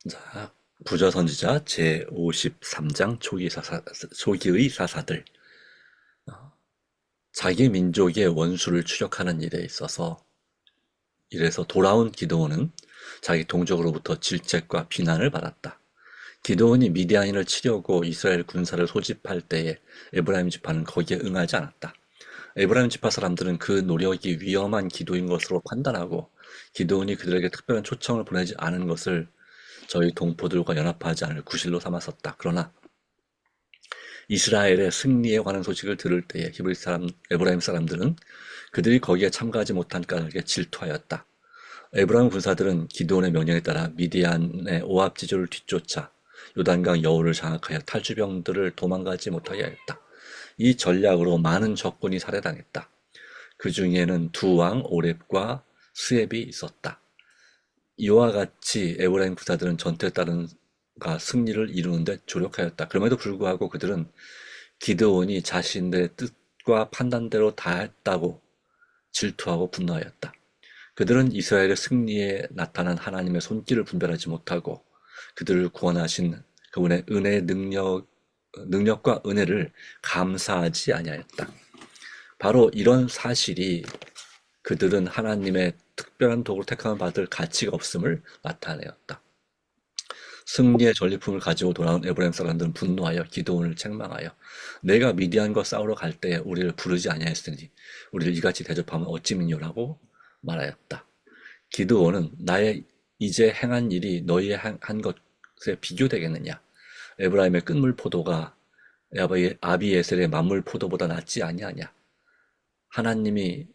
자, 부저 선지자 제53장 초기의 사사들. 자기 민족의 원수를 추격하는 일에 있어서 이래서 돌아온 기드온은 자기 동족으로부터 질책과 비난을 받았다. 기드온이 미디안인을 치려고 이스라엘 군사를 소집할 때에 에브라임 지파는 거기에 응하지 않았다. 에브라임 지파 사람들은 그 노력이 위험한 기도인 것으로 판단하고 기드온이 그들에게 특별한 초청을 보내지 않은 것을 저희 동포들과 연합하지 않을 구실로 삼았었다. 그러나 이스라엘의 승리에 관한 소식을 들을 때에 에브라임 사람들은 그들이 거기에 참가하지 못한 까닭에 질투하였다. 에브라임 군사들은 기드온의 명령에 따라 미디안의 오합지졸을 뒤쫓아 요단강 여우를 장악하여 탈주병들을 도망가지 못하게 하였다. 이 전략으로 많은 적군이 살해당했다. 그 중에는 두 왕 오렙과 스앱이 있었다. 이와 같이 에브라임 군사들은 전투에 따른 승리를 이루는데 조력하였다. 그럼에도 불구하고 그들은 기드온이 자신들의 뜻과 판단대로 다 했다고 질투하고 분노하였다. 그들은 이스라엘의 승리에 나타난 하나님의 손길을 분별하지 못하고 그들을 구원하신 그분의 능력과 은혜를 감사하지 아니하였다. 바로 이런 사실이 그들은 하나님의 특별한 도구로 택함을 받을 가치가 없음을 나타내었다. 승리의 전리품을 가지고 돌아온 에브라임 사람들은 분노하여 기드온을 책망하여 내가 미디안과 싸우러 갈 때에 우리를 부르지 아니하였으니 우리를 이같이 대접하면 어찌 미뇨라고 말하였다. 기드온은 나의 이제 행한 일이 너희의 한 것에 비교되겠느냐? 에브라임의 끝물 포도가 아비에셀의 만물 포도보다 낫지 아니하냐? 하나님이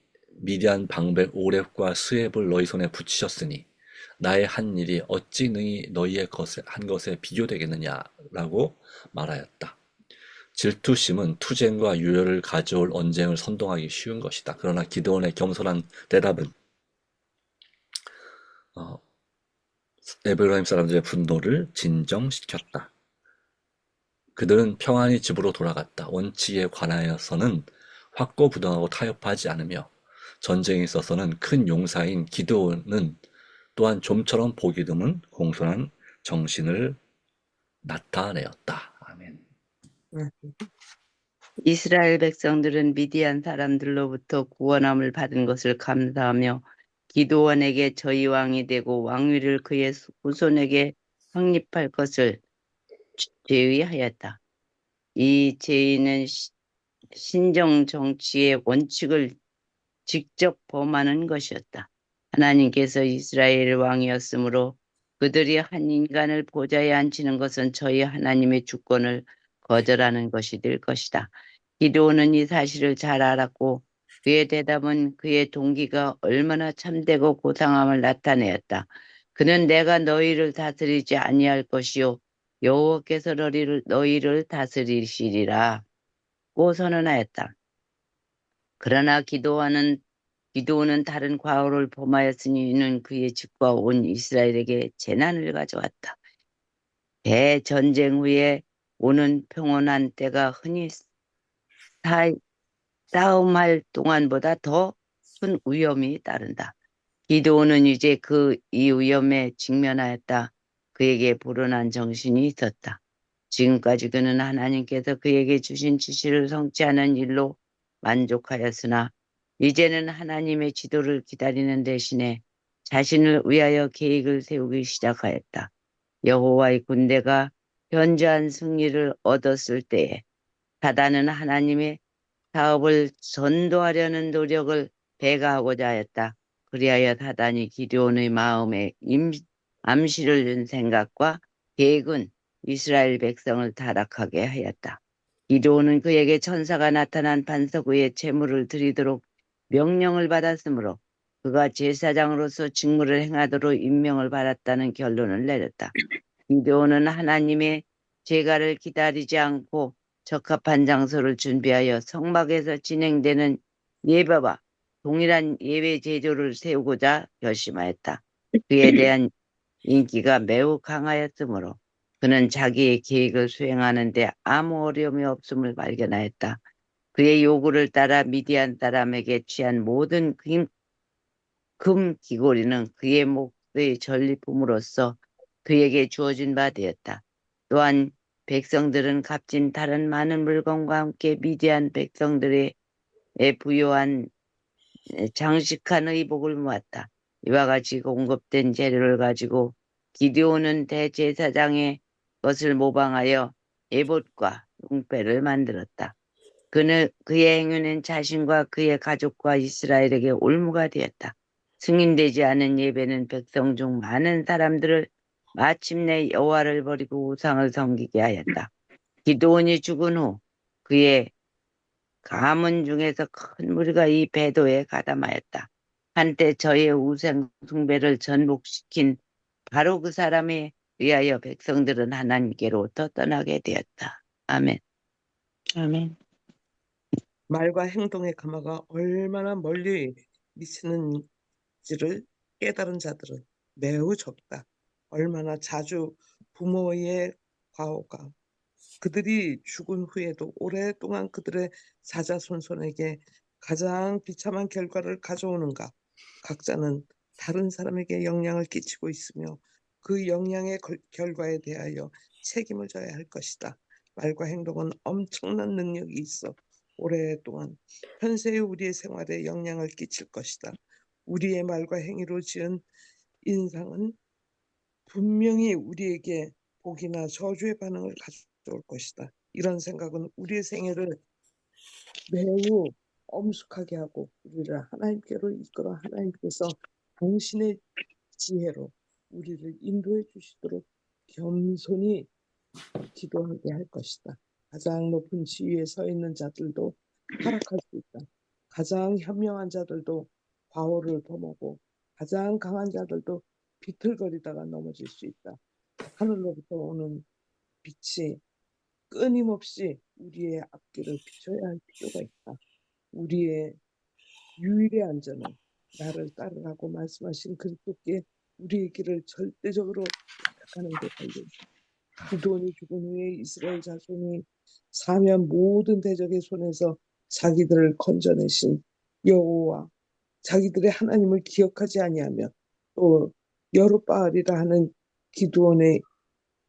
미디안 방백 오렙과 스앱을 너희 손에 붙이셨으니 나의 한 일이 어찌 능히 너희의 한 것에 비교되겠느냐라고 말하였다. 질투심은 투쟁과 유혈을 가져올 언쟁을 선동하기 쉬운 것이다. 그러나 기드온의 겸손한 대답은 에브라임 사람들의 분노를 진정시켰다. 그들은 평안히 집으로 돌아갔다. 원칙에 관하여서는 확고부동하고 타협하지 않으며 전쟁에 있어서는 큰 용사인 기드온은 또한 좀처럼 보기 드문 공손한 정신을 나타내었다. 아멘. 이스라엘 백성들은 미디안 사람들로부터 구원함을 받은 것을 감사하며 기드온에게 저희 왕이 되고 왕위를 그의 후손에게 확립할 것을 제의하였다. 이 제의는 신정 정치의 원칙을 직접 범하는 것이었다. 하나님께서 이스라엘 왕이었으므로 그들이 한 인간을 보좌에 앉히는 것은 저희 하나님의 주권을 거절하는 것이 될 것이다. 기드온은 이 사실을 잘 알았고 그의 대답은 그의 동기가 얼마나 참되고 고상함을 나타내었다. 그는 내가 너희를 다스리지 아니할 것이요 여호와께서 너희를 다스리시리라 고 선언하였다. 그러나 기드온은 다른 과오를 범하였으니 이는 그의 집과 온 이스라엘에게 재난을 가져왔다. 대전쟁 후에 오는 평온한 때가 흔히 싸움할 동안보다 더 큰 위험이 따른다. 기드온은 이제 이 위험에 직면하였다. 그에게 불온한 정신이 있었다. 지금까지 그는 하나님께서 그에게 주신 지시를 성취하는 일로 만족하였으나 이제는 하나님의 지도를 기다리는 대신에 자신을 위하여 계획을 세우기 시작하였다. 여호와의 군대가 현저한 승리를 얻었을 때에 사단은 하나님의 사업을 전도하려는 노력을 배가하고자 하였다. 그리하여 사단이 기드온의 마음에 암시를 준 생각과 계획은 이스라엘 백성을 타락하게 하였다. 기드온은 그에게 천사가 나타난 반석 위에 제물을 드리도록 명령을 받았으므로 그가 제사장으로서 직무를 행하도록 임명을 받았다는 결론을 내렸다. 기드온은 하나님의 제가를 기다리지 않고 적합한 장소를 준비하여 성막에서 진행되는 예배와 동일한 예배 제조를 세우고자 결심하였다. 그에 대한 인기가 매우 강하였으므로 그는 자기의 계획을 수행하는 데 아무 어려움이 없음을 발견하였다. 그의 요구를 따라 미디안 사람에게 취한 모든 금 귀고리는 그의 목의 전리품으로서 그에게 주어진 바 되었다. 또한 백성들은 값진 다른 많은 물건과 함께 미디안 백성들의 부요한 장식한 의복을 모았다. 이와 같이 공급된 재료를 가지고 기드온은 대제사장의 것을 모방하여 에봇과 용패를 만들었다. 그의 행위는 자신과 그의 가족과 이스라엘에게 올무가 되었다. 승인되지 않은 예배는 백성 중 많은 사람들을 마침내 여호와를 버리고 우상을 섬기게 하였다. 기드온이 죽은 후 그의 가문 중에서 큰 무리가 이 배도에 가담하였다. 한때 저의 우상 숭배를 전복시킨 바로 그 사람에 의하여 백성들은 하나님께로부터 떠나게 되었다. 아멘. 아멘. 말과 행동의 가마가 얼마나 멀리 미치는지를 깨달은 자들은 매우 적다. 얼마나 자주 부모의 과오가 그들이 죽은 후에도 오랫동안 그들의 사자손손에게 가장 비참한 결과를 가져오는가. 각자는 다른 사람에게 영향을 끼치고 있으며 그 영향의 결과에 대하여 책임을 져야 할 것이다. 말과 행동은 엄청난 능력이 있어 오랫동안 현세의 우리의 생활에 영향을 끼칠 것이다. 우리의 말과 행위로 지은 인상은 분명히 우리에게 복이나 저주의 반응을 가져올 것이다. 이런 생각은 우리의 생애를 매우 엄숙하게 하고 우리를 하나님께로 이끌어 하나님께서 당신의 지혜로 우리를 인도해 주시도록 겸손히 기도하게 할 것이다. 가장 높은 지위에 서 있는 자들도 타락할 수 있다. 가장 현명한 자들도 과오를 범하고 가장 강한 자들도 비틀거리다가 넘어질 수 있다. 하늘로부터 오는 빛이 끊임없이 우리의 앞길을 비춰야 할 필요가 있다. 우리의 유일의 안전은 나를 따르라고 말씀하신 그리스도께 우리의 길을 절대적으로 부탁하는 데 달려 있다. 기드온이 죽은 후에 이스라엘 자손이 사면 모든 대적의 손에서 자기들을 건져내신 여호와 자기들의 하나님을 기억하지 아니하며 또 여룻바알이라 하는 기드온의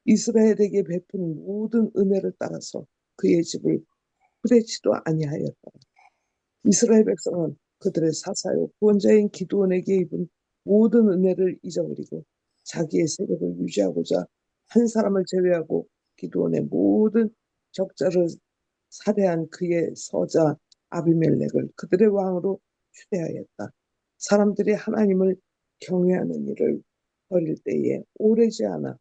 이스라엘에게 베푼 모든 은혜를 따라서 그의 집을 후레치도 아니하였다. 이스라엘 백성은 그들의 사사요 구원자인 기드온에게 입은 모든 은혜를 잊어버리고 자기의 세력을 유지하고자 한 사람을 제외하고 기드온의 모든 적자를 살해한 그의 서자 아비멜렉을 그들의 왕으로 추대하였다. 사람들이 하나님을 경외하는 일을 벌일 때에 오래지 않아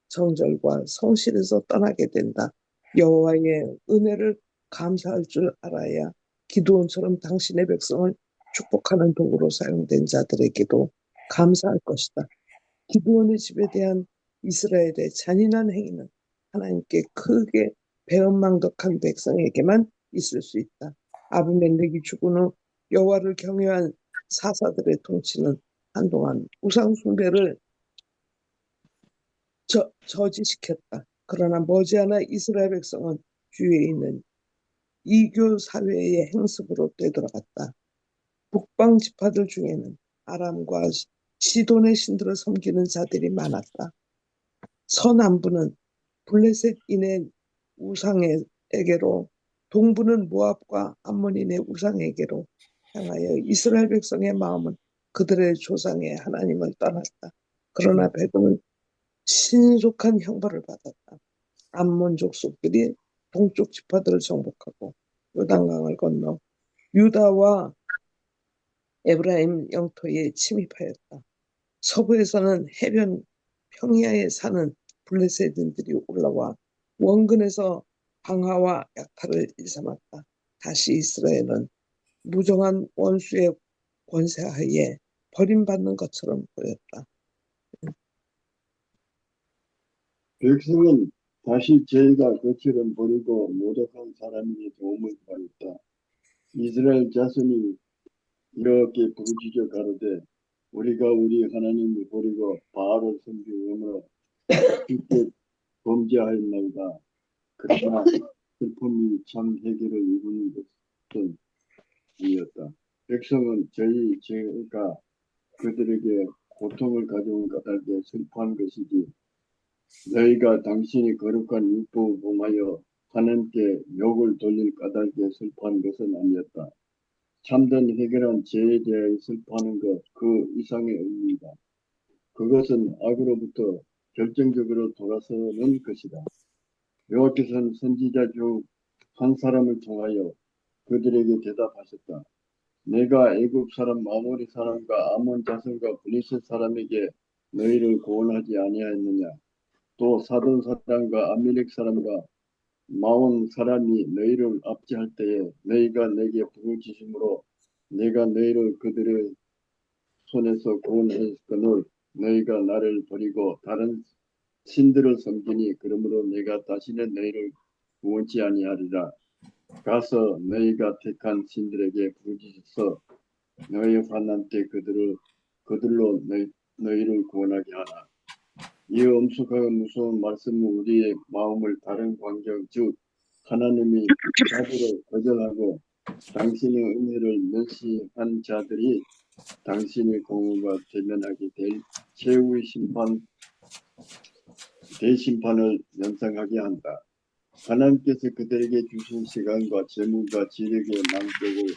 정절과 성실에서 떠나게 된다. 여호와의 은혜를 감사할 줄 알아야 기드온처럼 당신의 백성을 축복하는 도구로 사용된 자들에게도 감사할 것이다. 기드온의 집에 대한 이스라엘의 잔인한 행위는 하나님께 크게 배은망덕한 백성에게만 있을 수 있다. 아비멜렉이 죽은 후 여호와를 경외한 사사들의 통치는 한동안 우상 숭배를 저지시켰다. 그러나 머지않아 이스라엘 백성은 주위에 있는 이교 사회의 행습으로 되돌아갔다. 북방 지파들 중에는 아람과 시돈의 신들을 섬기는 자들이 많았다. 서남부는 블레셋인의 우상에게로, 동부는 모압과 암몬인의 우상에게로 향하여 이스라엘 백성의 마음은 그들의 조상의 하나님을 떠났다. 그러나 백성은 신속한 형벌을 받았다. 암몬 족속들이 동쪽 지파들을 정복하고 요단강을 건너 유다와 에브라임 영토에 침입하였다. 서부에서는 해변 평야에 사는 블레셋인들이 올라와 원근에서 방하와 약탈을 일삼았다. 다시 이스라엘은 무정한 원수의 권세하에 버림받는 것처럼 보였다. 백성은 다시 저희가 그처럼 버리고 모독한 사람에게 도움을 받았다. 이스라엘 자손이 이렇게 부르짖어 가로되 우리가 우리 하나님을 버리고 바알을 섬기므로 주께 범죄하였나이다. 그러나 슬픔이 참 해결을 이루는 것은 아니었다. 백성은 저희가 그들에게 고통을 가져온 까닭에 슬퍼한 것이지 너희가 당신이 거룩한 율법을 범하여 하나님께 욕을 돌릴 까닭에 슬퍼한 것은 아니었다. 참된 해결한 죄에 대하여 슬퍼하는 것 그 이상의 의미이다. 그것은 악으로부터 결정적으로 돌아서는 것이다. 여호와께서는 선지자 중 한 사람을 통하여 그들에게 대답하셨다. 내가 애굽 사람 아모리 사람과 아몬 자손과 블레셋 사람에게 너희를 구원하지 아니하였느냐? 또 사돈 사람과 아밀렉 사람과 마온 사람이 너희를 압제할 때에 너희가 내게 부르짖음으로 내가 너희를 그들의 손에서 구원하였거늘 너희가 나를 버리고 다른 신들을 섬기니 그러므로 내가 다시는 너희를 구원치 아니하리라. 가서 너희가 택한 신들에게 부르짖어서 너희 환난 때 그들로 너희를 구원하게 하라. 이 엄숙하고 무서운 말씀은 우리의 마음을 다른 광경 즉 하나님이 자비를 거절하고 당신의 은혜를 멸시한 자들이 당신의 공의가 대면하게 될 최후의 대심판을 연상하게 한다. 하나님께서 그들에게 주신 시간과 재물과 지력의 낭비고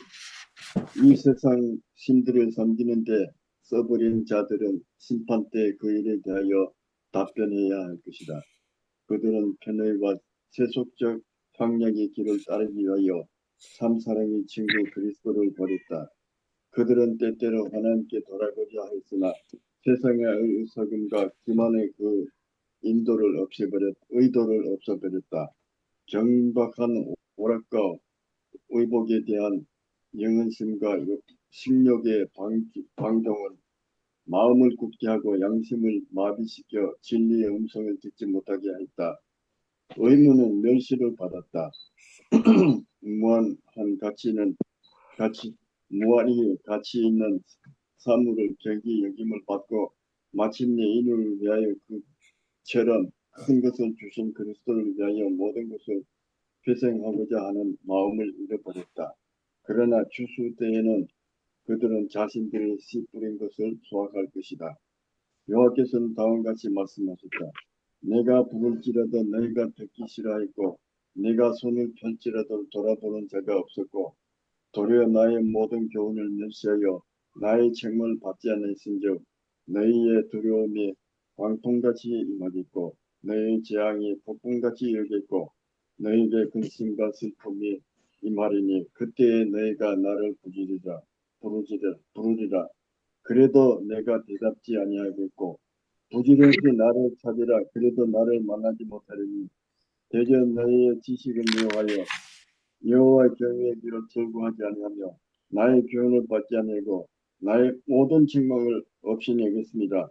이 세상 신들을 섬기는데 써버린 자들은 심판 때 그 일에 대하여 답변해야 할 것이다. 그들은 편의와 세속적 황량의 길을 따르기 위하여 참사랑의 친구 그리스도를 버렸다. 그들은 때때로 하나님께 돌아가고자 했으나 세상의 어리석음과 기만의 그 의도를 없애버렸다. 경박한 오락과 의복에 대한 영은심과 식욕의 방종은 마음을 굳게 하고 양심을 마비시켜 진리의 음성을 듣지 못하게 했다. 의무는 멸시를 받았다. 무한히 가치 있는 사물을 경기 여김을 받고 마침내 인을 위하여 그처럼 큰 것을 주신 그리스도를 위하여 모든 것을 회생하고자 하는 마음을 잃어버렸다. 그러나 추수 때에는 그들은 자신들의 씨 뿌린 것을 수확할 것이다. 여호와께서는 다음과 같이 말씀하셨다. 내가 부를지라도 너희가 듣기 싫어했고 내가 손을 펼지라도 돌아보는 자가 없었고 도리어 나의 모든 교훈을 멸시하여 나의 책망을 받지 않았은즉 너희의 두려움이 광풍같이 임하겠고 너희의 재앙이 폭풍같이 일겠고 너희에게 근심과 슬픔이 임하리니 그때에 너희가 나를 부르리라. 그래도 내가 대답지 아니하겠고 부지런히 나를 찾으라. 그래도 나를 만나지 못하리니 대저 너희의 지식을 미워하여 여호와의 경외의 길을 즐거워하지 아니하며 나의 교훈을 받지 아니하고 나의 모든 책망을 없이 여겼습니다.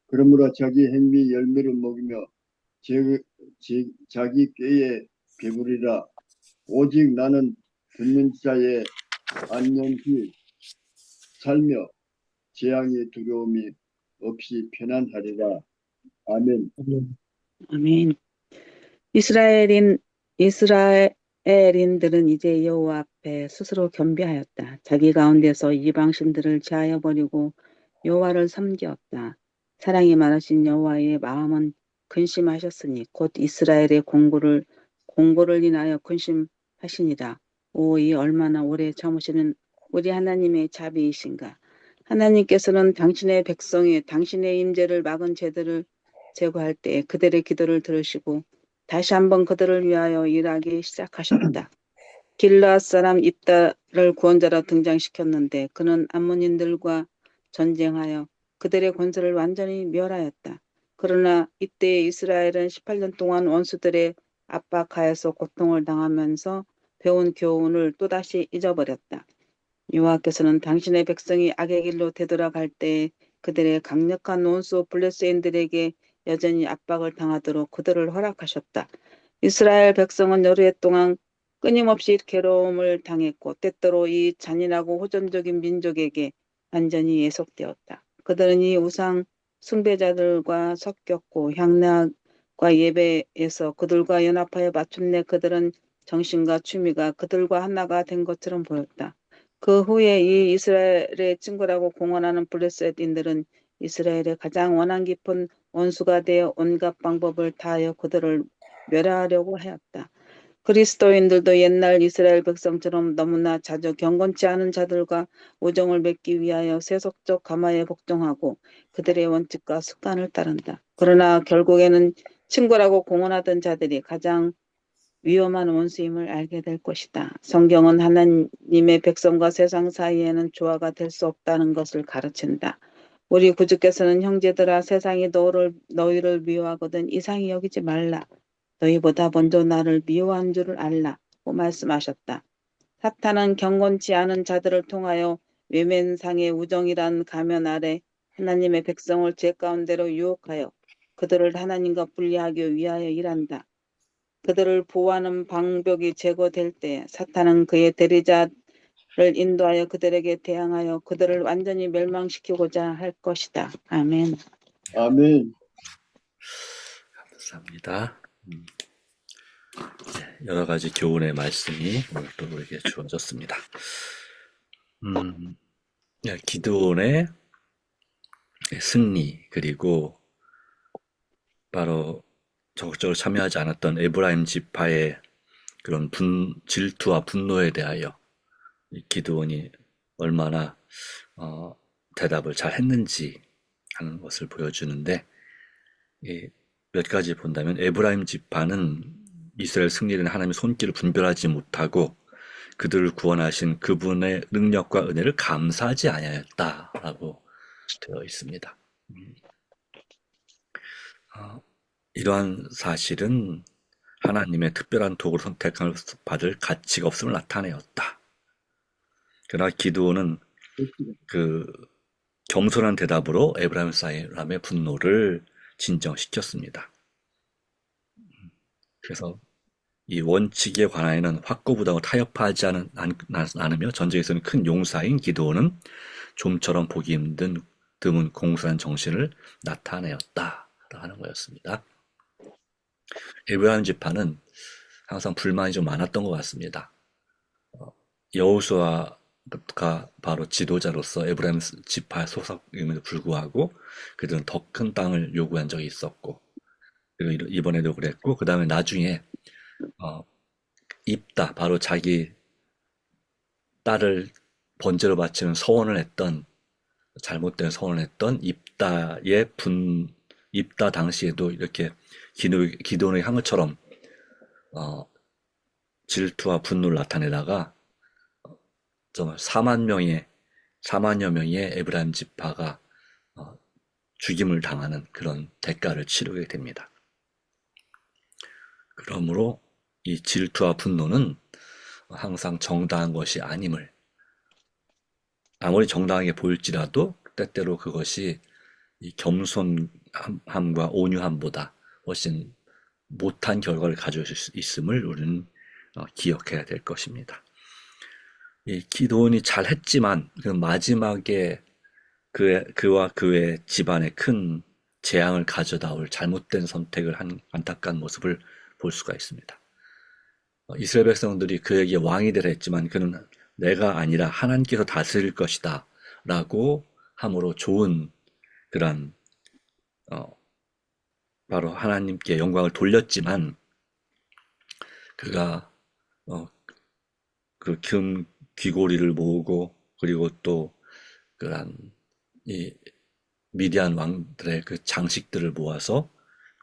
그러므로 자기 행위 열매를 먹이며 자기 꾀에 배부리라. 오직 나는 듣는 자의 안녕히 살며 재앙의 두려움이 없이 편안하리라. 아멘. 아멘. 이스라엘인들은 이제 여호와 앞에 스스로 겸비하였다. 자기 가운데서 이방 신들을 제하여 버리고 여호와를 섬기었다. 사랑이 많으신 여호와의 마음은 근심하셨으니 곧 이스라엘의 공고를 인하여 근심하시니라. 오, 이 얼마나 오래 참으시는 우리 하나님의 자비이신가. 하나님께서는 당신의 백성이 당신의 임재를 막은 죄들을 제거할 때 그들의 기도를 들으시고 다시 한번 그들을 위하여 일하기 시작하셨다. 길르앗 사람 입다를 구원자로 등장시켰는데 그는 암몬인들과 전쟁하여 그들의 권세를 완전히 멸하였다. 그러나 이때 이스라엘은 18년 동안 원수들의 압박하여서 고통을 당하면서 배운 교훈을 또다시 잊어버렸다. 여호와께서는 당신의 백성이 악의 길로 되돌아갈 때 그들의 강력한 원수 블레셋인들에게 여전히 압박을 당하도록 그들을 허락하셨다. 이스라엘 백성은 여러 해 동안 끊임없이 괴로움을 당했고 때때로 이 잔인하고 호전적인 민족에게 완전히 예속되었다. 그들은 이 우상 숭배자들과 섞였고 향락과 예배에서 그들과 연합하여 마침내 그들은 정신과 취미가 그들과 하나가 된 것처럼 보였다. 그 후에 이 이스라엘의 친구라고 공언하는 블레셋인들은 이스라엘의 가장 원한 깊은 원수가 되어 온갖 방법을 다하여 그들을 멸하려고 하였다. 그리스도인들도 옛날 이스라엘 백성처럼 너무나 자주 경건치 않은 자들과 우정을 맺기 위하여 세속적 가마에 복종하고 그들의 원칙과 습관을 따른다. 그러나 결국에는 친구라고 공언하던 자들이 가장 위험한 원수임을 알게 될 것이다. 성경은 하나님의 백성과 세상 사이에는 조화가 될 수 없다는 것을 가르친다. 우리 구주께서는 형제들아 세상이 너희를 미워하거든 이상히 여기지 말라. 너희보다 먼저 나를 미워한 줄을 알라고 말씀하셨다. 사탄은 경건치 않은 자들을 통하여 외면상의 우정이란 가면 아래 하나님의 백성을 죄 가운데로 유혹하여 그들을 하나님과 분리하기 위하여 일한다. 그들을 보호하는 방벽이 제거될 때 사탄은 그의 대리자를 인도하여 그들에게 대항하여 그들을 완전히 멸망시키고자 할 것이다. 아멘. 아멘. 감사합니다. 여러 가지 교훈의 말씀이 오늘 또 우리에게 주어졌습니다. 기드온의 승리, 그리고 바로 적극적으로 참여하지 않았던 에브라임 지파의 그런 질투와 분노에 대하여 기드온이 얼마나 대답을 잘 했는지 하는 것을 보여주는데, 몇 가지 본다면 에브라임 지파는 이스라엘 승리는 하나님의 손길을 분별하지 못하고 그들을 구원하신 그분의 능력과 은혜를 감사하지 아니하였다라고 되어 있습니다. 이러한 사실은 하나님의 특별한 도구를 선택을 받을 가치가 없음을 나타내었다. 그러나 기드온은 그 겸손한 대답으로 에브라임 사람의 분노를 진정시켰습니다. 그래서 이 원칙에 관하여는 확고부당하고 타협하지 않으며 전쟁에서는 큰 용사인 기드온은 좀처럼 보기 힘든 드문 공손한 정신을 나타내었다 하는 거였습니다. 에브라임 지파는 항상 불만이 좀 많았던 것 같습니다. 여호수아가 바로 지도자로서 에브라임 지파 소속임에도 불구하고 그들은 더 큰 땅을 요구한 적이 있었고, 그리고 이번에도 그랬고, 그 다음에 나중에 입다, 바로 자기 딸을 번제로 바치는 잘못된 서원을 했던 입다 당시에도 이렇게 기드온을 한 것처럼 질투와 분노를 나타내다가 정말 4만여 명의 에브라임 지파가 죽임을 당하는 그런 대가를 치르게 됩니다. 그러므로 이 질투와 분노는 항상 정당한 것이 아님을, 아무리 정당하게 보일지라도 때때로 그것이 이 겸손함과 온유함보다 훨씬 못한 결과를 가져올 수 있음을 우리는 기억해야 될 것입니다. 이 기드온이 잘했지만 그 마지막에 그와 그의 집안에 큰 재앙을 가져다 올 잘못된 선택을 한 안타까운 모습을 볼 수가 있습니다. 이스라엘 백성들이 그에게 왕이 되라 했지만 그는 내가 아니라 하나님께서 다스릴 것이다 라고 함으로 좋은 그런 바로 하나님께 영광을 돌렸지만, 그가 그 금 귀고리를 모으고 그리고 또 그런 이 미디안 왕들의 그 장식들을 모아서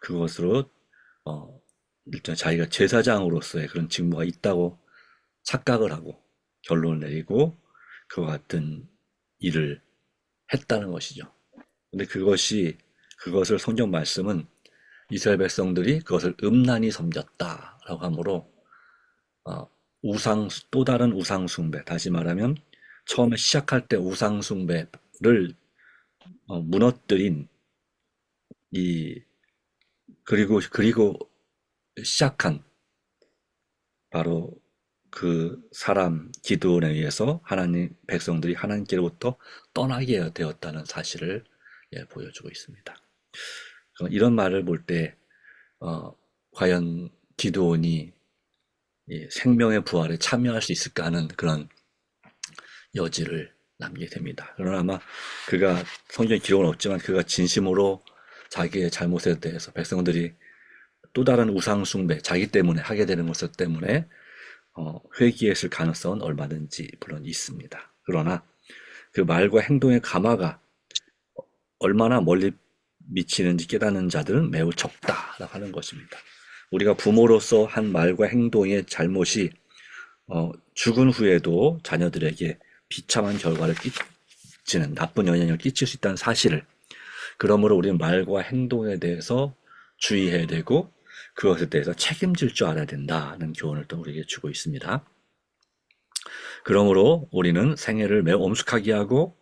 그것으로 일단 자기가 제사장으로서의 그런 직무가 있다고 착각을 하고 결론을 내리고 그와 같은 일을 했다는 것이죠. 근데 그것을 성경 말씀은 이스라엘 백성들이 그것을 음란히 섬겼다라고 하므로 또 다른 우상 숭배, 다시 말하면 처음에 시작할 때 우상 숭배를 무너뜨린 그리고 시작한 바로 그 사람 기드온에 의해서 하나님 백성들이 하나님께로부터 떠나게 되었다는 사실을 보여주고 있습니다. 이런 말을 볼 때 과연 기드온이 생명의 부활에 참여할 수 있을까 하는 그런 여지를 남게 됩니다. 그러나 아마 그가 성경에 기록은 없지만 그가 진심으로 자기의 잘못에 대해서 백성들이 또 다른 우상 숭배, 자기 때문에 하게 되는 것을 때문에 회개했을 가능성은 얼마든지 물론 있습니다. 그러나 그 말과 행동의 감화가 얼마나 멀리 미치는지 깨닫는 자들은 매우 적다라고 하는 것입니다. 우리가 부모로서 한 말과 행동의 잘못이 죽은 후에도 자녀들에게 비참한 결과를 끼치는 나쁜 영향을 끼칠 수 있다는 사실을, 그러므로 우리는 말과 행동에 대해서 주의해야 되고 그것에 대해서 책임질 줄 알아야 된다는 교훈을 또 우리에게 주고 있습니다. 그러므로 우리는 생애를 매우 엄숙하게 하고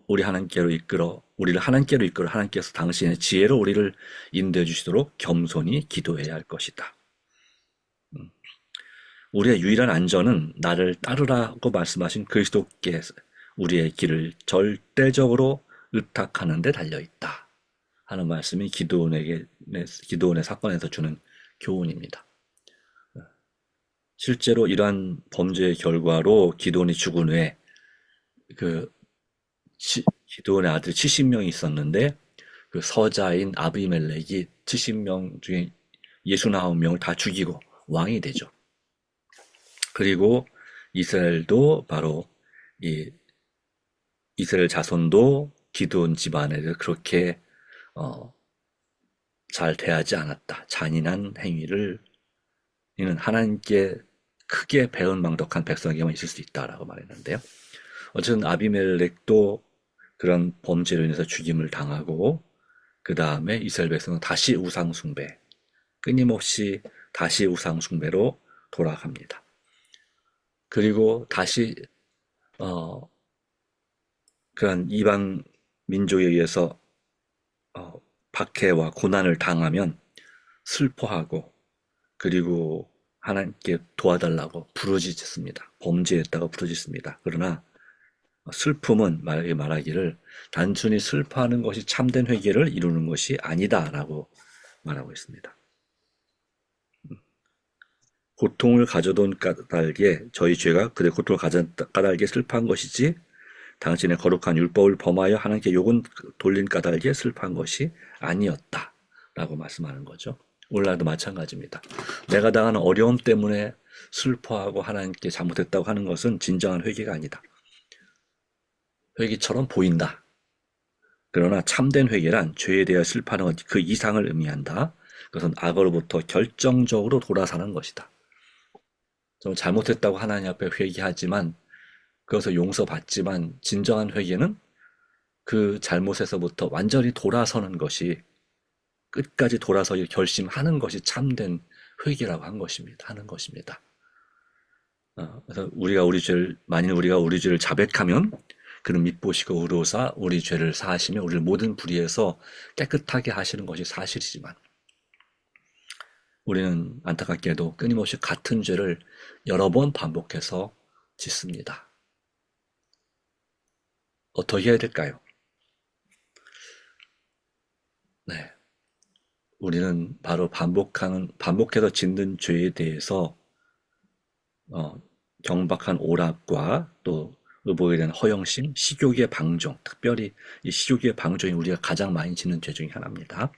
우리를 하나님께로 이끌어 하나님께서 당신의 지혜로 우리를 인도해 주시도록 겸손히 기도해야 할 것이다. 우리의 유일한 안전은 나를 따르라고 말씀하신 그리스도께 우리의 길을 절대적으로 의탁하는 데 달려있다 하는 말씀이 기드온의 사건에서 주는 교훈입니다. 실제로 이러한 범죄의 결과로 기드온이 죽은 후에 기드온의 아들이 70명이 있었는데 그 서자인 아비멜렉이 70명 중에 69명을 다 죽이고 왕이 되죠. 그리고 이스라엘도 바로 이 이스라엘 자손도 기드온 집안에 그렇게 잘 대하지 않았다. 잔인한 행위를 이는 하나님께 크게 배은망덕한 백성에게만 있을 수 있다라고 말했는데요. 어쨌든 아비멜렉도 그런 범죄로 인해서 죽임을 당하고 그 다음에 이스라엘 백성은 다시 우상숭배, 끊임없이 다시 우상숭배로 돌아갑니다. 그리고 다시 그런 이방 민족에 의해서 박해와 고난을 당하면 슬퍼하고 그리고 하나님께 도와달라고 부르짖습니다. 범죄했다고 부르짖습니다. 그러나 슬픔은 말하기를 단순히 슬퍼하는 것이 참된 회개를 이루는 것이 아니다라고 말하고 있습니다. 고통을 가져돈 까닭에 저희 죄가 그의 고통을 가져온 까닭에 슬퍼한 것이지 당신의 거룩한 율법을 범하여 하나님께 욕은 돌린 까닭에 슬퍼한 것이 아니었다라고 말씀하는 거죠. 오늘날도 마찬가지입니다. 내가 당하는 어려움 때문에 슬퍼하고 하나님께 잘못했다고 하는 것은 진정한 회개가 아니다. 회개처럼 보인다. 그러나 참된 회개란 죄에 대해 슬퍼하는 것 그 이상을 의미한다. 그것은 악으로부터 결정적으로 돌아서는 것이다. 좀 잘못했다고 하나님 앞에 회개하지만 그것을 용서받지만 진정한 회개는 그 잘못에서부터 완전히 돌아서는 것이 끝까지 돌아서 결심하는 것이 참된 회개라고 하는 것입니다. 그래서 만일 우리가 우리 죄를 자백하면 그는 믿보시고 의로사 우리 죄를 사하시며 우리를 모든 불의에서 깨끗하게 하시는 것이 사실이지만 우리는 안타깝게도 끊임없이 같은 죄를 여러 번 반복해서 짓습니다. 어떻게 해야 될까요? 네. 우리는 바로 반복해서 짓는 죄에 대해서 경박한 오락과 또 의복에 대한 허영심, 식욕의 방종, 특별히 이 식욕의 방종이 우리가 가장 많이 짓는 죄 중에 하나입니다.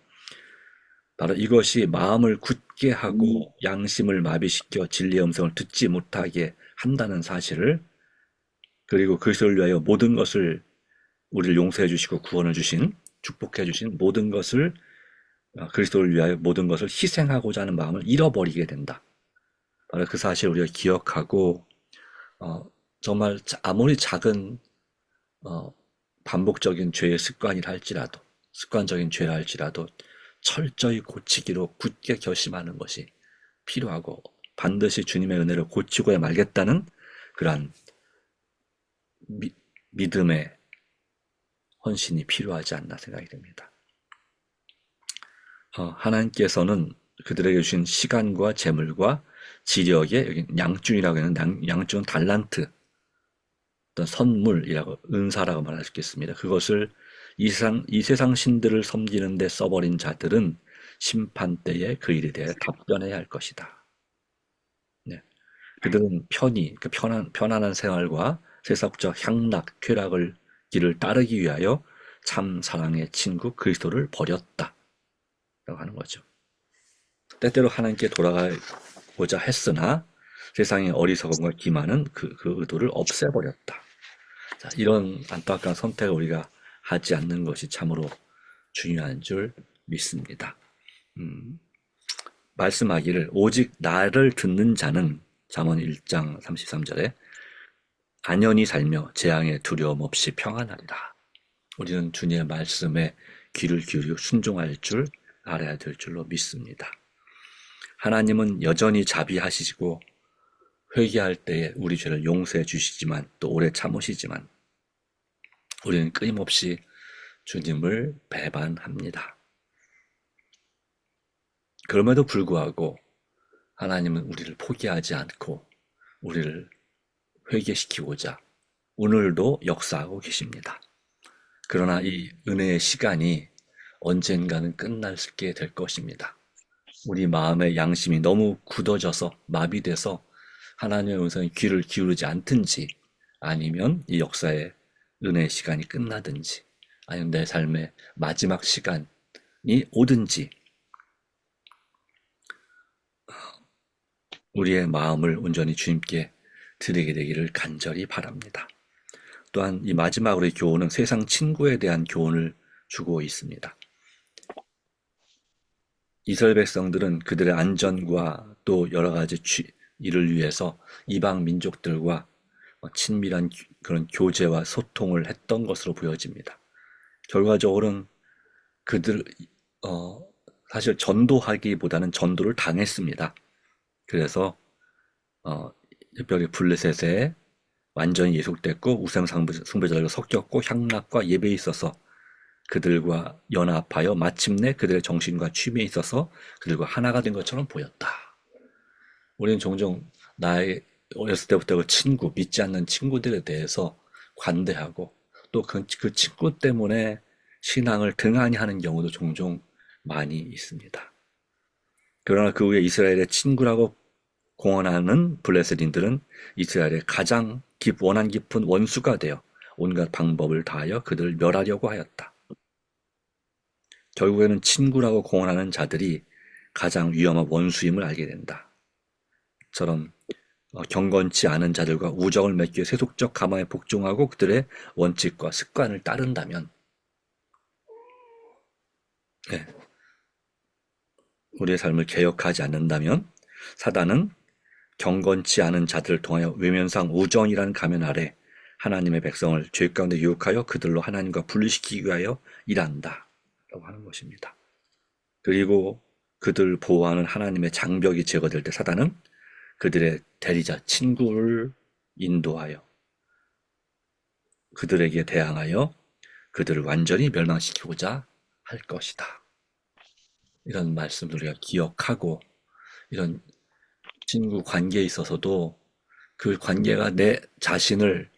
바로 이것이 마음을 굳게 하고 양심을 마비시켜 진리의 음성을 듣지 못하게 한다는 사실을, 그리고 그리스도를 위하여 모든 것을 우리를 용서해 주시고 구원을 주신, 축복해 주신 모든 것을, 그리스도를 위하여 모든 것을 희생하고자 하는 마음을 잃어버리게 된다. 바로 그 사실을 우리가 기억하고 정말 아무리 작은 반복적인 죄의 습관적인 죄라 할지라도 철저히 고치기로 굳게 결심하는 것이 필요하고 반드시 주님의 은혜를 고치고야 말겠다는 그러한 믿음의 헌신이 필요하지 않나 생각이 됩니다. 하나님께서는 그들에게 주신 시간과 재물과 지력에, 여기 양중이라고 하는 양중은 달란트, 어떤 선물이라고, 은사라고 말할 수 있겠습니다. 그것을 이 세상 신들을 섬기는 데 써버린 자들은 심판 때에 그 일에 대해 답변해야 할 것이다. 네. 그들은 편안한 생활과 세상적 향락, 쾌락을 길을 따르기 위하여 참 사랑의 친구 그리스도를 버렸다 라고 하는 거죠. 때때로 하나님께 돌아가고자 했으나 세상의 어리석음과 기만은 그 의도를 없애버렸다. 자, 이런 안타까운 선택을 우리가 하지 않는 것이 참으로 중요한 줄 믿습니다. 말씀하기를 오직 나를 듣는 자는 잠언 1장 33절에 안연히 살며 재앙의 두려움 없이 평안하리라. 우리는 주님의 말씀에 귀를 기울이고 순종할 줄 알아야 될 줄로 믿습니다. 하나님은 여전히 자비하시고 회개할 때에 우리 죄를 용서해 주시지만 또 오래 참으시지만 우리는 끊임없이 주님을 배반합니다. 그럼에도 불구하고 하나님은 우리를 포기하지 않고 우리를 회개시키고자 오늘도 역사하고 계십니다. 그러나 이 은혜의 시간이 언젠가는 끝나게 될 것입니다. 우리 마음의 양심이 너무 굳어져서 마비돼서 하나님의 음성에 귀를 기울이지 않든지 아니면 이 역사의 은혜의 시간이 끝나든지 아니면 내 삶의 마지막 시간이 오든지 우리의 마음을 온전히 주님께 드리게 되기를 간절히 바랍니다. 또한 이 마지막으로의 교훈은 세상 친구에 대한 교훈을 주고 있습니다. 이스라엘 백성들은 그들의 안전과 또 여러 가지 일을 위해서 이방 민족들과 친밀한 그런 교제와 소통을 했던 것으로 보여집니다. 결과적으로는 그들 사실 전도하기보다는 전도를 당했습니다. 그래서 특별히 블레셋에 완전히 예속됐고 우상숭배자들과 섞였고 향락과 예배에 있어서 그들과 연합하여 마침내 그들의 정신과 취미에 있어서 그들과 하나가 된 것처럼 보였다. 우리는 종종 나의 어렸을 때부터 그 친구, 믿지 않는 친구들에 대해서 관대하고 또 그 친구 때문에 신앙을 등한히 하는 경우도 종종 많이 있습니다. 그러나 그 후에 이스라엘의 친구라고 공언하는 블레셋인들은 이스라엘의 가장 원한 깊은 원수가 되어 온갖 방법을 다하여 그들을 멸하려고 하였다. 결국에는 친구라고 공언하는 자들이 가장 위험한 원수임을 알게 된다. 처럼 경건치 않은 자들과 우정을 맺기 위해 세속적 가망에 복종하고 그들의 원칙과 습관을 따른다면 우리의 삶을 개혁하지 않는다면 사단은 경건치 않은 자들을 통하여 외면상 우정이라는 가면 아래 하나님의 백성을 죄 가운데 유혹하여 그들로 하나님과 분리시키기 위하여 일한다 라고 하는 것입니다. 그리고 그들을 보호하는 하나님의 장벽이 제거될 때 사단은 그들의 대리자 친구를 인도하여 그들에게 대항하여 그들을 완전히 멸망시키고자 할 것이다. 이런 말씀을 우리가 기억하고 이런 친구 관계에 있어서도 그 관계가 내 자신을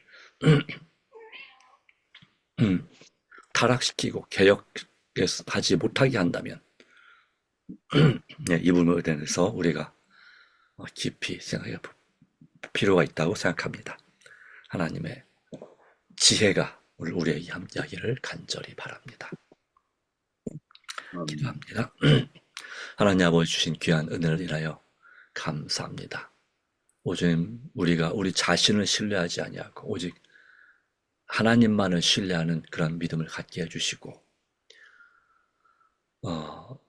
타락시키고 개혁하지 못하게 한다면 이 부분에 대해서 우리가 깊이 생각해 볼 필요가 있다고 생각합니다. 하나님의 지혜가 우리에게 함께하기를 간절히 바랍니다. 기도합니다. 하나님 아버지 주신 귀한 은혜를 인하여 감사합니다. 오직 우리가 우리 자신을 신뢰하지 아니하고 오직 하나님만을 신뢰하는 그런 믿음을 갖게 해주시고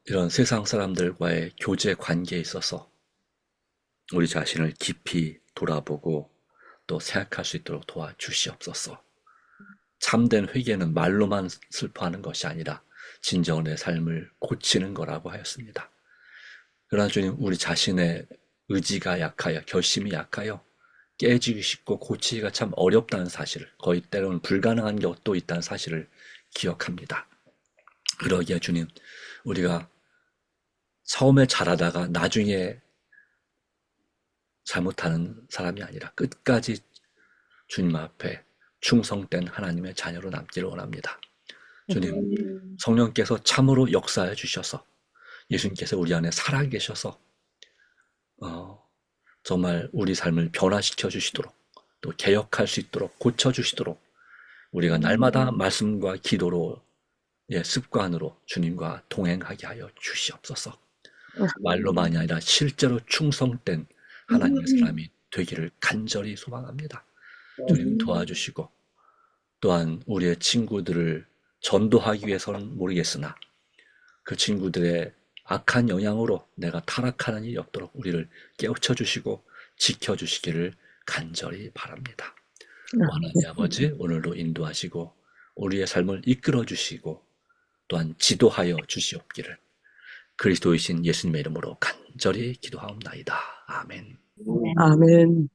이런 세상 사람들과의 교제 관계에 있어서 우리 자신을 깊이 돌아보고 또 생각할 수 있도록 도와주시옵소서. 참된 회개는 말로만 슬퍼하는 것이 아니라 진정으로 내 삶을 고치는 거라고 하였습니다. 그러나 주님, 우리 자신의 의지가 약하여 결심이 약하여 깨지기 쉽고 고치기가 참 어렵다는 사실을, 거의 때로는 불가능한 것도 있다는 사실을 기억합니다. 그러기에 주님, 우리가 처음에 잘하다가 나중에 잘못하는 사람이 아니라 끝까지 주님 앞에 충성된 하나님의 자녀로 남기를 원합니다. 주님, 성령께서 참으로 역사해 주셔서 예수님께서 우리 안에 살아계셔서 정말 우리 삶을 변화시켜 주시도록 또 개혁할 수 있도록 고쳐주시도록 우리가 날마다 말씀과 기도로 습관으로 주님과 동행하게 하여 주시옵소서. 말로만이 아니라 실제로 충성된 하나님의 사람이 되기를 간절히 소망합니다. 주님 도와주시고 또한 우리의 친구들을 전도하기 위해서는 모르겠으나 그 친구들의 악한 영향으로 내가 타락하는 일이 없도록 우리를 깨우쳐 주시고 지켜주시기를 간절히 바랍니다. 하나님 아버지, 오늘도 인도하시고 우리의 삶을 이끌어 주시고 또한 지도하여 주시옵기를 그리스도이신 예수님의 이름으로 간절히 기도하옵나이다. 아멘. 아멘.